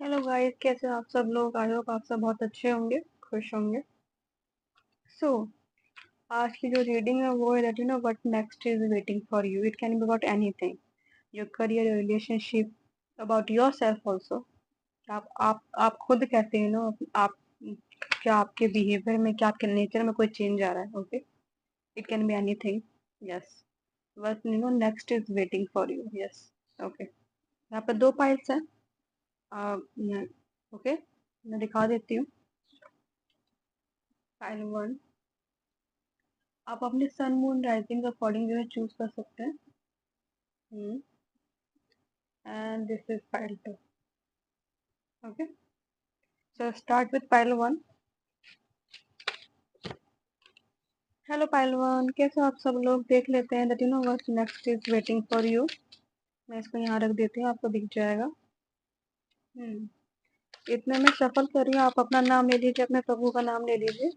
Hello guys, कैसे हो आप सब लोग। आई होप आप सब बहुत अच्छे होंगे, खुश होंगे। सो आज की जो रीडिंग है वो है that you know what next is waiting for you. It can be about anything, your career, your relationship, about your self also. आप खुद कैसे यू नो आप क्या आपके बिहेवियर में, क्या आपके नेचर में कोई चेंज आ रहा है। Okay, it can be anything. Yes, बस you know next is waiting for you. Yes, okay. यहाँ पे दो पाइल्स हैं। ओके, मैं दिखा देती हूँ। पाइल वन, आप अपने सन मून राइजिंग अकॉर्डिंग जो है चूज कर सकते हैं। And this is pile two. Okay, so start with pile one. Hello pile one, कैसे हो आप सब लोग। देख लेते हैं that you know what next is waiting for you. मैं इसको यहाँ रख देती हूँ, आपको दिख जाएगा। इतने में सफल कर रही हूँ, आप अपना नाम ले लीजिए, अपने प्रभु का नाम ले लीजिए।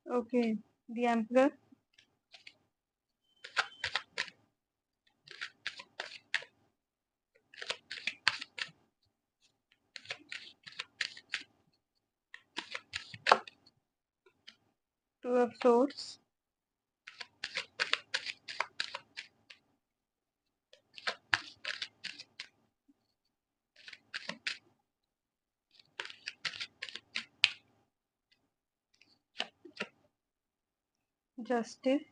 Okay, the emperor, two of swords, justice,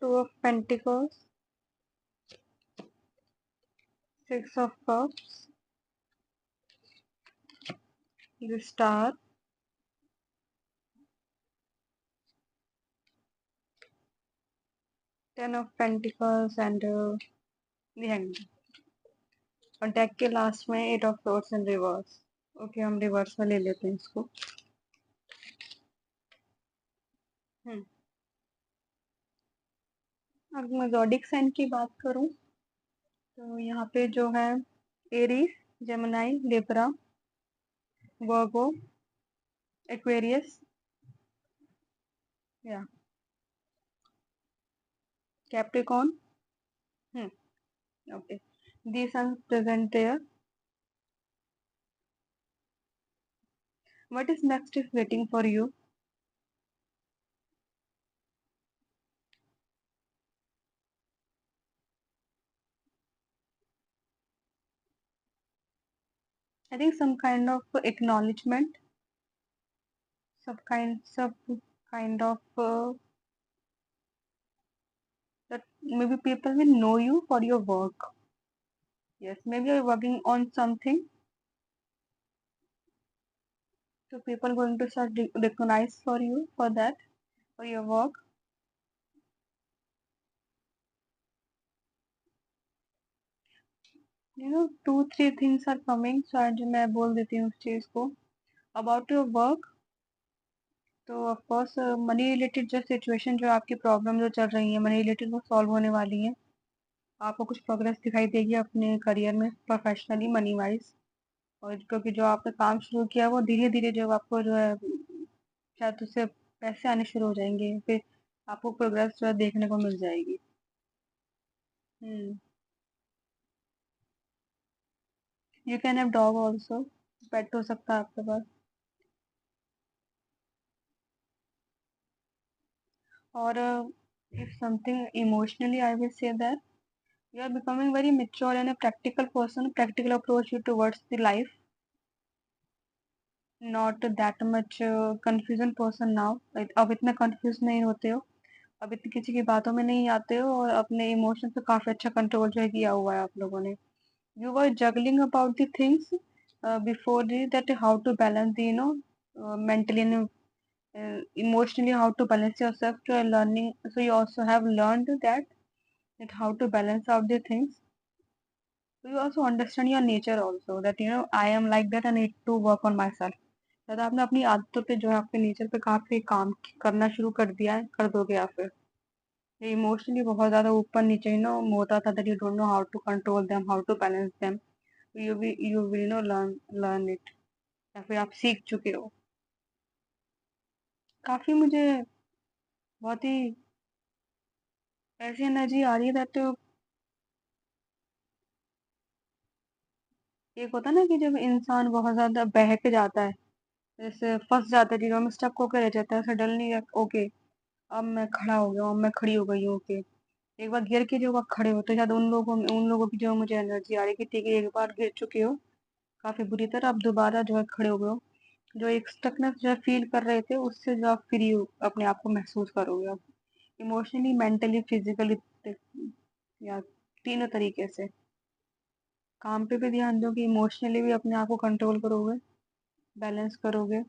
two of pentacles, six of cups, the star, ten of pentacles and the hangman. और डेक के लास्ट में eight of swords in reverse. Okay, हम रिवर्स में ले लेते हैं इसको। हम्म अब मैं ज़ोडिक साइन की बात करूं तो यहाँ पे जो है एरीज, जेमिनाई, लिब्रा, वर्गो, एक्वेरियस, या Capricorn. Okay, these are present there. What is next is waiting for you. I think some kind of acknowledgement, some kind of that maybe people will know you for your work. Yes, maybe you're working on something, so people going to start recognize for you for that, for your work. You know, 2-3 things are coming, so आज मैं बोल देती हूँ उस चीज को। About your work, तो of course money related जो सिचुएशन, जो आपकी प्रॉब्लम जो चल रही है मनी रिलेटेड, वो सॉल्व होने वाली है। आपको कुछ प्रोग्रेस दिखाई देगी अपने करियर में, प्रोफेशनली, मनी वाइज। और क्योंकि जो आपने काम शुरू किया वो धीरे धीरे जो आपको जो है शायद उससे पैसे आने शुरू हो जाएंगे, फिर आपको प्रोग्रेस जो है देखने को मिल जाएगी। You can have dog also, pet हो सकता है आपके पास। और if something emotionally, I will say that you are becoming very mature and a practical person, practical approach you towards the life, not that much confusion person now, like अब इतना confuse नहीं होते हो, अब इतनी किसी की बातों में नहीं आते हो, और अपने इमोशन पे काफी अच्छा कंट्रोल जो है किया हुआ है आप लोगों ने। You were juggling about the things before that, how to balance the mentally and emotionally, how to balance yourself, to learning, so you also have learned that how to balance out the things. So you also understand your nature also, that I am like that, I need to work on myself. शायद आपने अपनी आदतों पे जो है, अपने nature पे काफी काम करना शुरू कर दिया है, कर दोगे। या फिर ये इमोशनली बहुत ज्यादा ऊपर नीचे होता था, that you don't know how to control them, how to balance them. You will learn it. या फिर आप सीख चुके हो? काफ़ी मुझे बहुत ही ऐसी एनर्जी आ रही है दैट एक होता है ना कि जब इंसान बहुत ज़्यादा बहक जाता है, जैसे फँस जाता है चीज़ों में, स्टक होकर रह जाता है सडनली ओके, अब मैं खड़ा हो गया हूँ, अब मैं खड़ी हो गई हूँ, ओके। एक बार गिर के जो आप खड़े होते हो, शायद उन लोगों की जो मुझे एनर्जी आ रही है कि ठीक है, एक बार गिर चुके हो काफ़ी बुरी तरह, आप दोबारा जो है खड़े हो गए हो। जो एक स्टकनेस जो है फ़ील कर रहे थे, उससे जो आप फ्री हो अपने आप को महसूस करोगे आप। इमोशनली, मेंटली, फिज़िकली या तीनों तरीके से। काम पे भी ध्यान दो कि इमोशनली भी अपने आप को कंट्रोल करोगे, बैलेंस करोगे।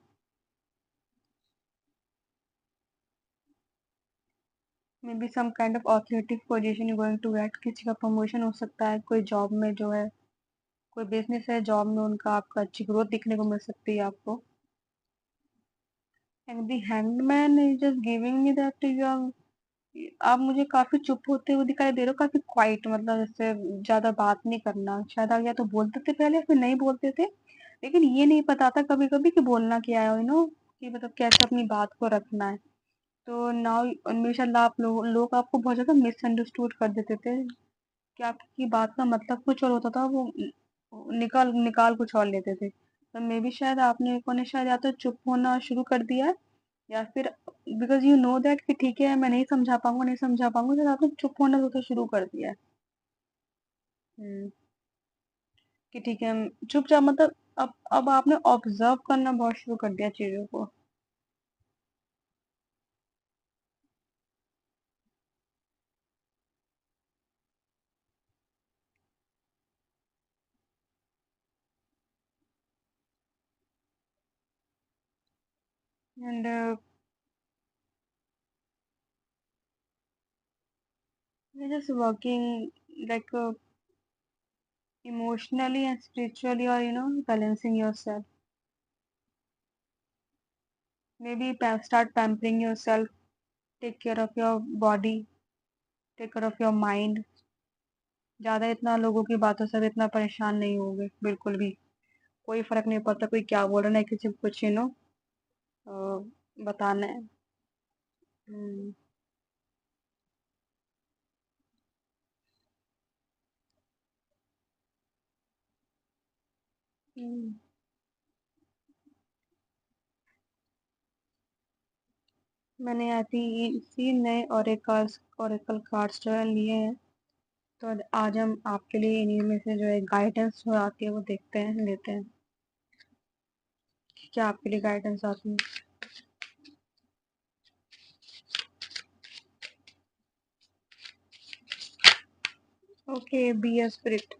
Maybe some kind of authority position you going to get, किसी का प्रमोशन हो सकता है, कोई जॉब में जो है, कोई बिज़नेस है, जॉब में उनका आपका अच्छी ग्रोथ दिखने को मिल सकती है आपको। And the hangman is just giving me that you are, आप मुझे काफ़ी चुप होते हुए दिखाई दे रहे हो, काफ़ी क्वाइट, मतलब जैसे ज़्यादा बात नहीं करना। शायद आप या तो बोलते थे पहले, फिर नहीं बोलते थे, लेकिन ये नहीं पता था कभी-कभी कि बोलना क्या है, कि मतलब कैसे अपनी बात को रखना है। तो नाउ माशाल्लाह आप लोग आपको बहुत ज़्यादा मिसअंडरस्टूड कर देते थे कि आपकी बात का मतलब कुछ और होता था, वो निकाल निकाल कुछ और लेते थे। तो मे बी शायद आपने को ने शायद या तो चुप होना शुरू कर दिया है, या फिर बिकॉज़ यू नो दैट कि ठीक है, मैं नहीं समझा पाऊँगा, तो आपने चुप होना तो शुरू कर दिया है। हुँ, कि ठीक है, चुपचाप मतलब अब आपने ऑब्ज़र्व करना बहुत शुरू कर दिया चीज़ों को। And you're just working like emotionally and spiritually, or balancing yourself. Maybe start pampering yourself, take care of your body, take care of your mind. ज़्यादा इतना लोगों की बातों से भी इतना परेशान नहीं होगे, बिल्कुल भी। कोई फ़र्क नहीं पड़ता कोई क्या बोल रहा है, ना किसी को कुछ बताना है। हुँ, हुँ। मैंने ऐसी इसी नए ओरेकल कार्ड्स जो है लिए हैं, तो आज हम आपके लिए इन्हीं में से जो है गाइडेंस जो आती है वो देखते हैं, लेते हैं। कि क्या आपके लिए गाइडेंस आती है? Okay, be a spirit.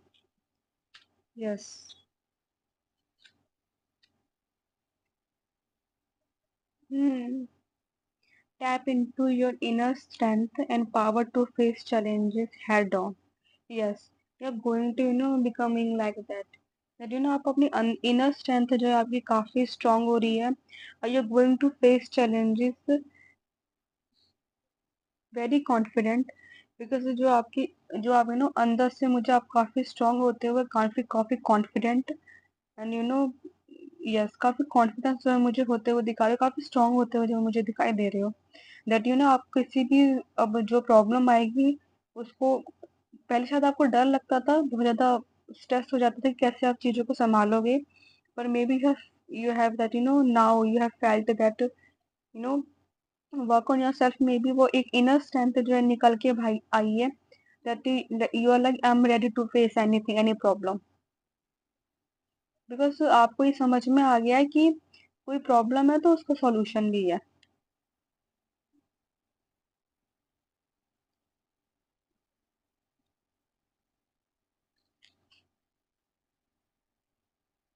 Yes. Hmm. Tap into your inner strength and power to face challenges head on. Yes, you're going to becoming like that. That आप अपनी inner strength जो है आपकी काफी strong हो रही है, और you're going to face challenges very confident, because जो आप अंदर से मुझे आप काफी strong होते हुए काफी काफी confident, एंड यस, काफी कॉन्फिडेंस जो है मुझे होते हुए दिखा रहे हो, काफी स्ट्रांग होते हुए जो मुझे दिखाई दे रहे हो। दैट आप किसी भी, अब जो प्रॉब्लम आएगी उसको, पहले शायद आपको डर लगता था, बहुत ज़्यादा स्ट्रेस हो जाता था कि कैसे आप चीज़ों को सँभालोगे। पर maybe you have that now you have felt that no work on yourself, maybe वो एक इनर स्ट्रेंथ जो है निकल के भाई आई है, that you are like I am ready to face anything, any problem, because आपको ये समझ में आ गया है कि कोई प्रॉब्लम है तो उसका सॉल्यूशन भी है।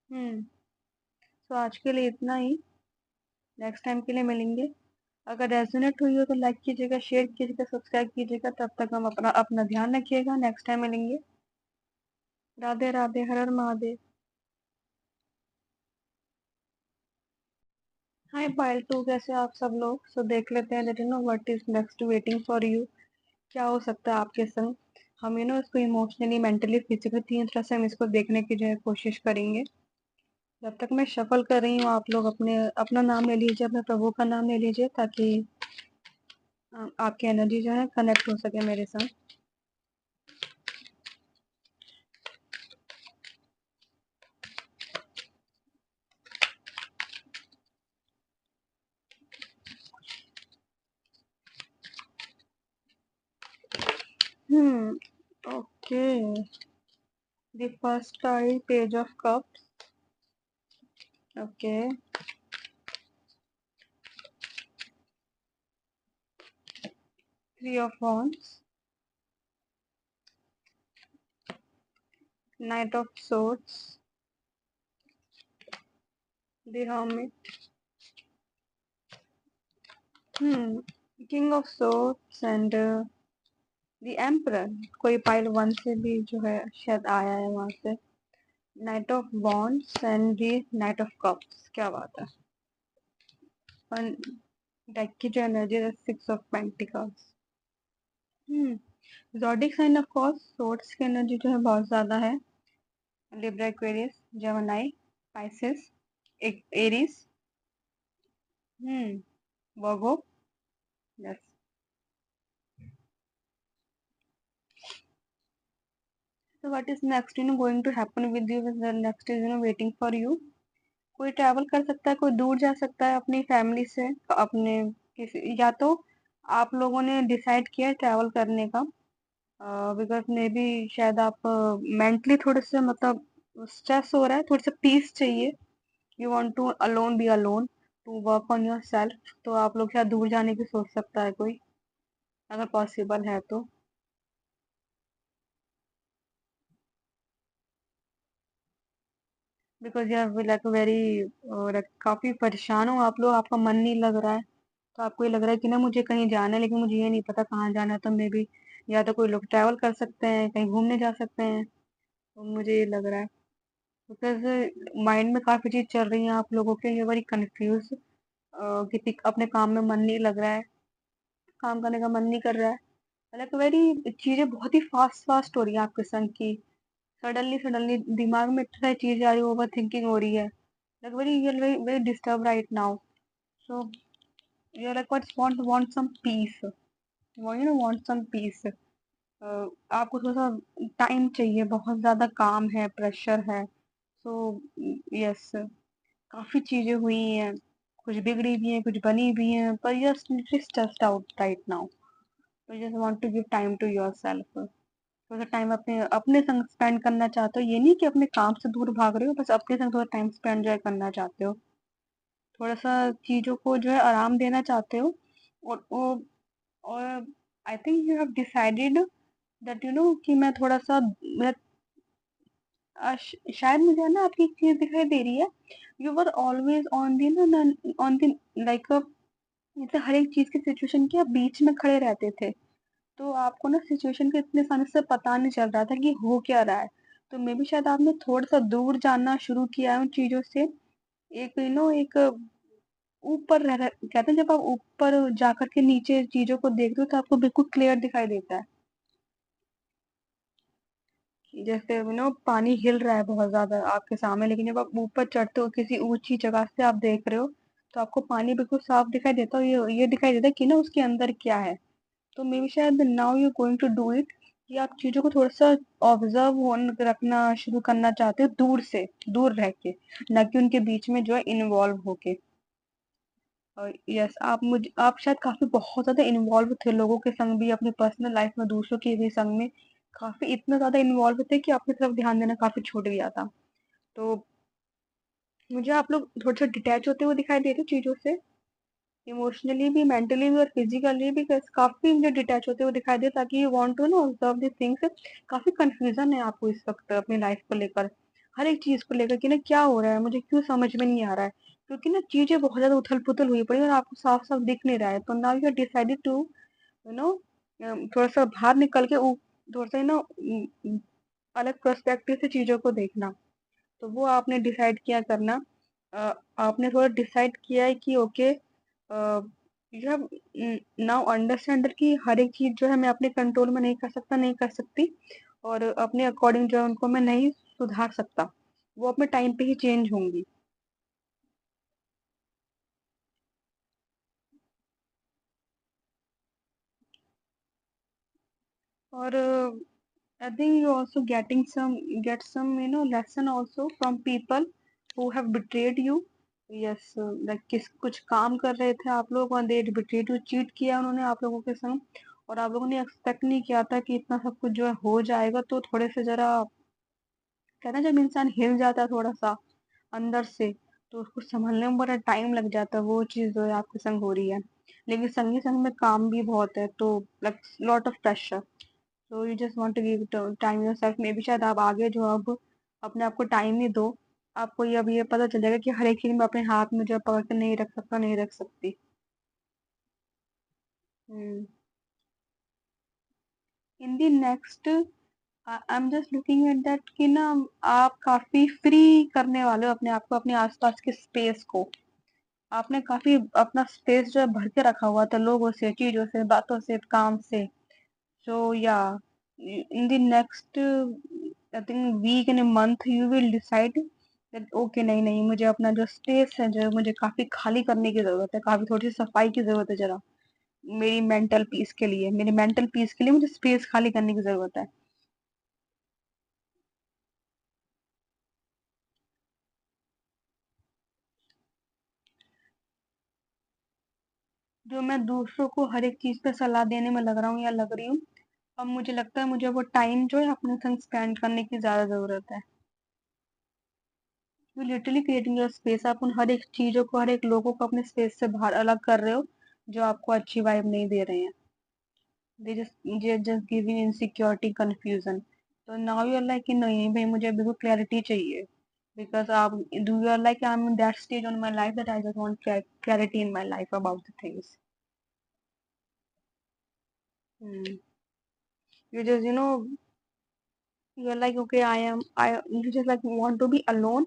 हुँ, तो आज के लिए इतना ही, नेक्स्ट टाइम के लिए मिलेंगे। अगर रेज़ोनेट हुई हो तो लाइक कीजिएगा, शेयर कीजिएगा, सब्सक्राइब कीजिएगा। तब तक हम अपना अपना ध्यान रखिएगा, नेक्स्ट टाइम मिलेंगे। राधे राधे, हर हर महादेव। हाय पायलटू, कैसे आप सब लोग? सो देख लेते हैं, let know what is next waiting for you, क्या हो सकता है आपके संग। हम इसको इमोशनली, मेंटली, फिजिकली, तीन तरह से हम इसको देखने की जो है कोशिश करेंगे। जब तक मैं शफल कर रही हूँ, आप लोग अपना नाम ले लीजिए, अपने प्रभु का नाम ले लीजिए, ताकि आपकी एनर्जी जो है कनेक्ट हो सके मेरे साथ। Okay. The first card, page of cups. Okay. Three of wands, night of swords, the hermit, king of swords and the emperor। कोई पाइल वन से भी जो है शायद आया है वहां से। Knight of wands and the knight of cups. क्या बात है। और डेक की जो एनर्जी है, six of pentacles. Zodiac sign of course, swords की एनर्जी जो है बहुत ज्यादा है। Libra, Aquarius, Gemini, Pisces, Aries, Virgo. Yes. So what is next going to happen with you? The next is waiting for you। कोई travel कर सकता है, कोई दूर जा सकता है अपनी फैमिली से, अपने किसी, या तो आप लोगों ने डिसाइड किया है ट्रैवल करने का, बिकॉज मे बी शायद आप मेंटली थोड़े से मतलब स्ट्रेस हो रहा है, थोड़ा सा पीस चाहिए। You want to alone be alone, to work on yourself. तो आप लोग शायद दूर जाने की सोच सकता है कोई, अगर पॉसिबल है तो। बिकॉज यार लाइक वेरी, काफी परेशान हो आप लोग, आपका मन नहीं लग रहा है। तो आपको ये लग रहा है कि ना मुझे कहीं जाना है, लेकिन मुझे ये नहीं पता कहाँ जाना है। तो मे बी या तो कोई लोग ट्रैवल कर सकते हैं, कहीं घूमने जा सकते हैं। तो मुझे ये लग रहा है, बिकॉज माइंड में काफी चीज चल रही है आप लोगों के, ये बड़ी कंफ्यूज, किसी अपने काम में मन नहीं लग रहा है, काम करने का मन नहीं कर रहा है। लाइक वेरी चीजें बहुत ही फास्ट फास्ट हो रही है आपके संग की। सडनली सडनली दिमाग में इतनी सारी चीजें आ रही है, ओवर थिंकिंग हो रही है। Like very you very very disturb right now. So you like want some peace, want some peace. आपको थोड़ा सा टाइम चाहिए, बहुत ज्यादा काम है, प्रेशर है। सो यस, काफी चीजें हुई हैं, कुछ बिगड़ी भी हैं, कुछ बनी भी हैं, पर you are stressed out right now. You just want to give time to yourself. थोड़ा सा टाइम अपने अपने संग स्पेंड करना चाहते हो, ये नहीं कि अपने काम से दूर भाग रहे हो, बस अपने संग थोड़ा टाइम स्पेंड जो है करना चाहते हो। थोड़ा सा चीजों को जो है आराम देना चाहते हो। और I think you have decided that कि मैं थोड़ा सा मैं शायद मुझे है ना आपकी एक चीज दिखाई दे रही है। You were always on the ना, ऑन दी लाइक, जैसे हर एक चीज की सिचुएशन के आप बीच में खड़े रहते थे। तो आपको ना सिचुएशन के इतने आसानी से पता नहीं चल रहा था कि हो क्या रहा है। तो मे बी शायद आपने थोड़ा सा दूर जाना शुरू किया है उन चीजों से। एक एक ऊपर कहते हैं, जब आप ऊपर जाकर के नीचे चीजों को देखते हो तो आपको बिल्कुल क्लियर दिखाई देता है। कि जैसे पानी हिल रहा है बहुत ज्यादा आपके सामने, लेकिन जब आप ऊपर चढ़ते हो किसी ऊंची जगह से आप देख रहे हो, तो आपको पानी बिल्कुल साफ दिखाई देता है। ये दिखाई देता है कि ना उसके अंदर क्या है। तो मे बी शायद now you going to do it, कि आप चीजों को थोड़ा सा ऑब्जर्व रखना शुरू करना चाहते हो, दूर से, दूर रह के, ना कि उनके बीच में जो है इन्वॉल्व होके। और यस, आप शायद काफी बहुत ज्यादा इन्वॉल्व थे लोगों के संग भी, अपनी पर्सनल लाइफ में, दूसरों के भी संग में काफी इतना ज्यादा इन्वॉल्व थे कि आपकी तरफ ध्यान देना काफी छूट गया था। तो मुझे आप लोग थोड़ा सा डिटैच होते हुए दिखाई दे रहे चीजों से, इमोशनली भी, मेंटली भी और फिजिकली भी। काफी मुझे डिटैच होते हुए दिखाई दे, ताकि you want to know observe the things. काफी कंफ्यूजन है आपको इस वक्त अपनी लाइफ को लेकर, हर एक चीज को लेकर कि ना क्या हो रहा है, मुझे क्यों समझ में नहीं आ रहा है। क्योंकि ना चीजें बहुत ज्यादा उथल पुथल हुई पड़ी और आपको साफ साफ दिख नहीं रहा है। तो now you decided to you know थोड़ा सा बाहर निकल के थोड़ा सा अलग पर्सपेक्टिव से चीजों को देखना। तो वो आपने डिसाइड किया करना। आपने थोड़ा डिसाइड किया है कि okay, you have now understand कि हर एक चीज जो है मैं अपने कंट्रोल में नहीं कर सकता, नहीं कर सकती, और अपने अकॉर्डिंग जो है उनको मैं नहीं सुधार सकता। वो अपने टाइम पे ही चेंज होंगी। और I think you also getting some get some lesson also from people who have betrayed you. Yes, like किस कुछ काम कर रहे थे आप लोग और दे बिट्रेड यू, चीट किया उन्होंने आप लोगों के संग, और आप लोगों ने एक्सपेक्ट नहीं किया था कि इतना सब कुछ जो है हो जाएगा, तो थोड़े से जरा कहते हैं जब इंसान हिल जाता है थोड़ा सा अंदर से, तो उसको संभलने में बड़ा टाइम लग जाता है। वो चीज जो है आपके संग हो रही है, लेकिन संग ही संग में काम भी बहुत है, तो like lot of pressure. So you just want to give time yourself, maybe शायद आप आगे जो अब अपने आप को टाइम ही दो। आपको ये अब ये पता चल जाएगा कि हर एक चीज में अपने हाथ में जो है पकड़ के नहीं रख सकता, नहीं रख सकती। Hmm. In the next I am just looking at that कि ना आप काफी फ्री करने वाले हो अपने आप को, अपने आसपास के स्पेस को। आपने काफी अपना स्पेस जो है भर के रखा हुआ था, लोगों से, चीजों से, बातों से, काम से। So yeah, in the next I think week and a month you will decide that okay, नहीं नहीं, मुझे अपना जो स्पेस है जो मुझे काफी खाली करने की जरूरत है, काफी थोड़ी सी सफाई की जरूरत है जरा, मेरी मेंटल पीस के लिए, मेरी मेंटल पीस के लिए मुझे स्पेस खाली करने की जरूरत है। जो मैं दूसरों को हर एक चीज पे सलाह देने में लग रहा हूँ या लग रही हूँ, अब मुझे लगता है मुझे वो टाइम जो है अपने संग स्पेंड करने की ज्यादा जरूरत है। You literally creating your space, आप उन हर एक चीजों को, हर एक लोगों को अपने स्पेस से बाहर अलग कर रहे हो जो आपको अच्छी वाइब नहीं दे रहे हैं। They just giving insecurity, confusion. तो नाउ यू आर लाइक कि नहीं भाई, मुझे बिल्कुल क्लैरिटी चाहिए, बिकॉज आप do you are like I am in that stage on my life that I just want clarity in my life about the things. You just you are like okay, I you just like want to be alone,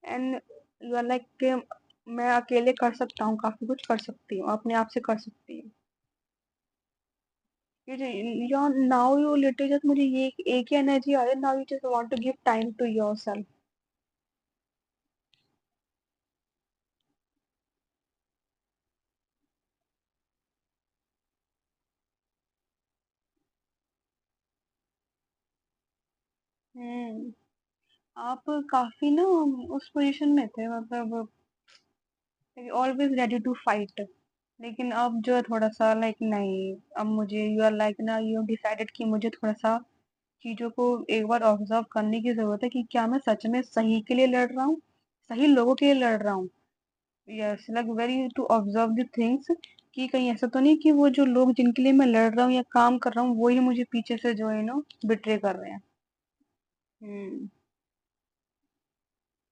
and you are like कि मैं अकेले कर सकता हूँ, काफी कुछ कर सकती हूँ, अपने आप से कर सकती हूँ। you now you literally just मुझे ये एक ही एनर्जी आ रही है, now you just want to give time to yourself। हम्म। आप काफी ना उस पोजीशन में थे, मतलब ऑलवेज रेडी टू फाइट, लेकिन अब जो है थोड़ा सा लाइक नहीं, अब मुझे यू आर लाइक ना यू डिसाइडेड कि मुझे थोड़ा सा चीजों को एक बार ऑब्जर्व करने की जरूरत है कि क्या मैं सच में सही के लिए लड़ रहा हूँ, सही लोगों के लिए लड़ रहा हूँ। Yes, like very to observe the things, कि कहीं ऐसा तो नहीं कि वो जो लोग जिनके लिए मैं लड़ रहा हूँ या काम कर रहा हूँ वही मुझे पीछे से जो है बिट्रे कर रहे हैं। हम्म।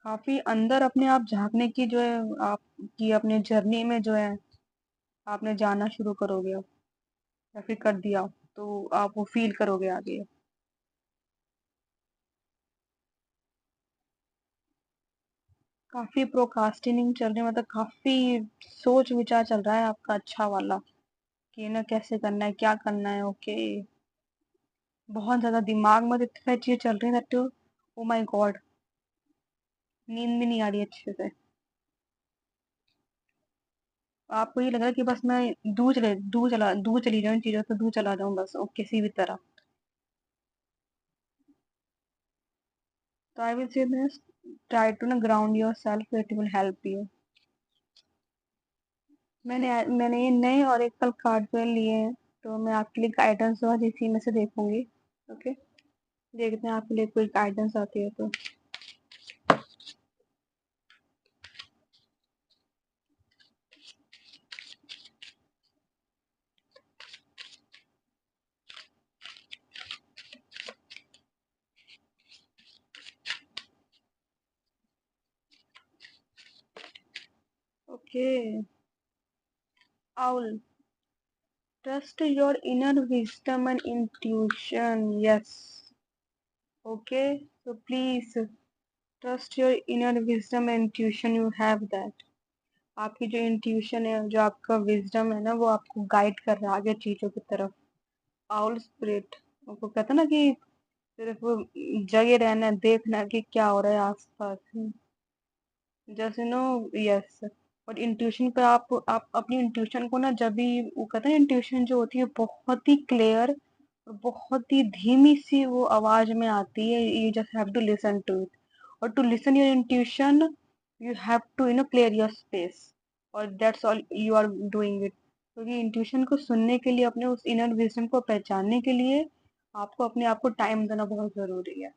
काफी अंदर अपने आप झांकने की जो है आपकी अपने जर्नी में जो है आपने जाना शुरू करोगे अब, या फिर कर दिया, तो आप वो फील करोगे आगे। काफी प्रोकास्टिनिंग चल रही है, मतलब काफी सोच विचार चल रहा है आपका अच्छा वाला, कि ना कैसे करना है, क्या करना है। ओके, बहुत ज्यादा दिमाग में तो इतनी सारी चीजें चल रही है दैट ओ माय गॉड, नींद भी नहीं आ रही अच्छे से। आपको ये लग रहा है कि बस मैं दूर चली जाऊं इन चीजों से, दूर चला जाऊं बस, किसी भी तरह। तो I will say this, try to ना ground yourself, it will help you. मैंने ये नए और एक कल कार्ड जो है लिए हैं, तो मैं आपके लिए गाइडेंस आज इसी में से देखूंगी। ओके, देखते हैं आपके लिए कोई गाइडेंस आती है तो। Okay, owl, trust your inner wisdom and intuition. Yes. Okay. So please trust your inner wisdom and intuition. You have that. आपकी जो इंट्यूशन है, जो आपका विजडम है ना, वो आपको गाइड कर रहा है आगे चीजों की तरफ। आउल स्पिरिट, आपको कहता है ना कि सिर्फ जगे रहना है, देखना है कि क्या हो रहा है आसपास। जैसे नो, यस। और इंट्यूशन पे आप अपनी इंट्यूशन को ना, जब भी वो कहते हैं इंट्यूशन जो होती है बहुत ही क्लियर और बहुत ही धीमी सी वो आवाज में आती है, you just have to listen to it. और to listen your intuition, you have to clear your space, और that's all you are doing it. क्योंकि इंट्यूशन को सुनने के लिए, अपने उस इनर विजन को पहचानने के लिए आपको अपने आप को टाइम देना बहुत जरूरी है।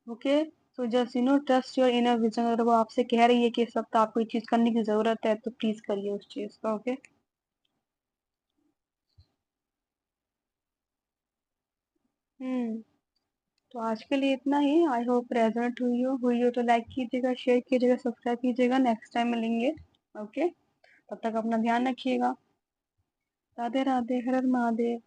Okay. So just trust your inner vision. अगर वो आपसे कह रही है कि इस वक्त आपको ये चीज करने की जरूरत है, तो प्लीज करिए उस चीज का। ओके। हम्म। तो आज के लिए इतना ही। आई होप रेजोनेट हुई हो तो लाइक कीजिएगा, शेयर कीजिएगा, सब्सक्राइब कीजिएगा। नेक्स्ट टाइम मिलेंगे। ओके। तब तक अपना ध्यान रखिएगा। राधे राधे, हर हर महादेव।